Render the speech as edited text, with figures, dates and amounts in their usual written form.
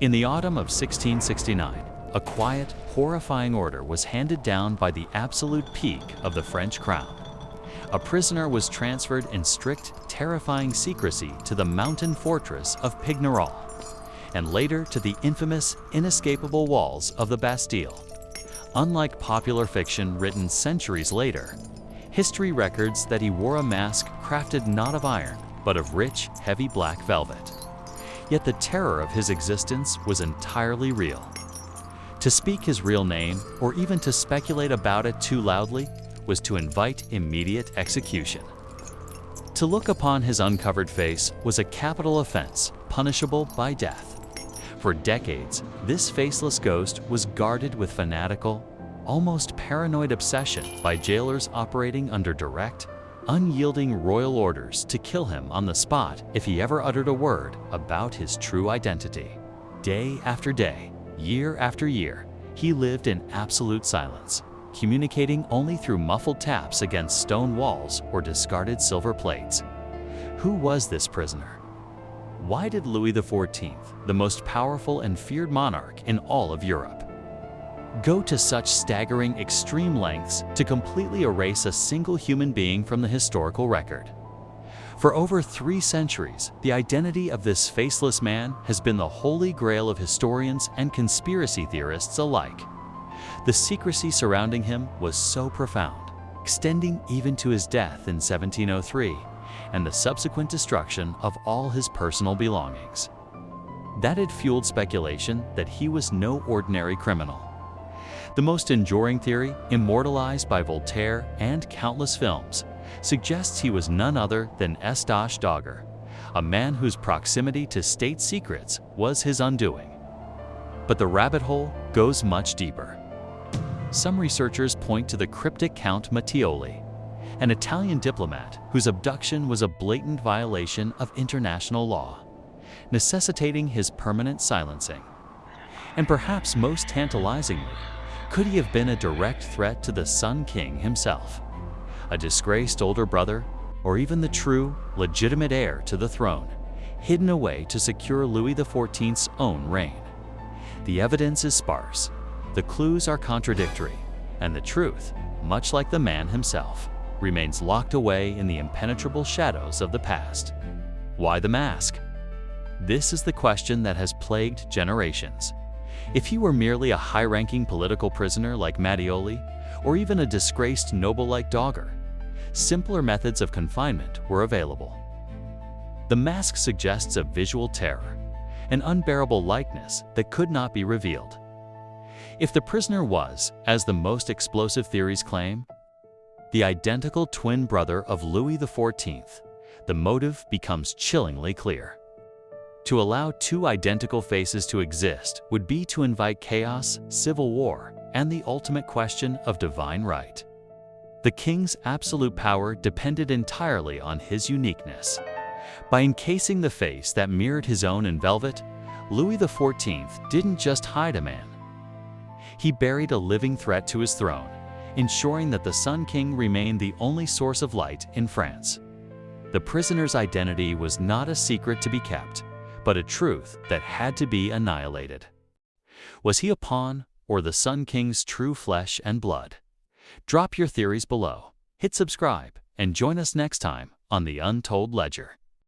In the autumn of 1669, a quiet, horrifying order was handed down by the absolute peak of the French crown. A prisoner was transferred in strict, terrifying secrecy to the mountain fortress of Pignerol, and later to the infamous, inescapable walls of the Bastille. Unlike popular fiction written centuries later, history records that he wore a mask crafted not of iron, but of rich, heavy black velvet. Yet the terror of his existence was entirely real. To speak his real name, or even to speculate about it too loudly, was to invite immediate execution. To look upon his uncovered face was a capital offense, punishable by death. For decades, this faceless ghost was guarded with fanatical, almost paranoid obsession by jailers operating under direct, unyielding royal orders to kill him on the spot if he ever uttered a word about his true identity. Day after day, year after year, he lived in absolute silence, communicating only through muffled taps against stone walls or discarded silver plates. Who was this prisoner? Why did Louis XIV, the most powerful and feared monarch in all of Europe, go to such staggering extreme lengths to completely erase a single human being from the historical record? For over 3 centuries, the identity of this faceless man has been the holy grail of historians and conspiracy theorists alike. The secrecy surrounding him was so profound, extending even to his death in 1703 and the subsequent destruction of all his personal belongings, that it fueled speculation that he was no ordinary criminal. The most enduring theory, immortalized by Voltaire and countless films, suggests he was none other than Eustache Dogger, a man whose proximity to state secrets was his undoing. But the rabbit hole goes much deeper. Some researchers point to the cryptic Count Mattioli, an Italian diplomat whose abduction was a blatant violation of international law, necessitating his permanent silencing. And perhaps most tantalizingly, could he have been a direct threat to the Sun King himself, a disgraced older brother, or even the true, legitimate heir to the throne, hidden away to secure Louis XIV's own reign? The evidence is sparse, the clues are contradictory, and the truth, much like the man himself, remains locked away in the impenetrable shadows of the past. Why the mask? This is the question that has plagued generations. If he were merely a high-ranking political prisoner like Mattioli, or even a disgraced noble like Dogger, simpler methods of confinement were available. The mask suggests a visual terror, an unbearable likeness that could not be revealed. If the prisoner was, as the most explosive theories claim, the identical twin brother of Louis XIV, the motive becomes chillingly clear. To allow 2 identical faces to exist would be to invite chaos, civil war, and the ultimate question of divine right. The king's absolute power depended entirely on his uniqueness. By encasing the face that mirrored his own in velvet, Louis XIV didn't just hide a man. He buried a living threat to his throne, ensuring that the Sun King remained the only source of light in France. The prisoner's identity was not a secret to be kept, but a truth that had to be annihilated. Was he a pawn, or the Sun King's true flesh and blood? Drop your theories below, hit subscribe, and join us next time on the Untold Ledger.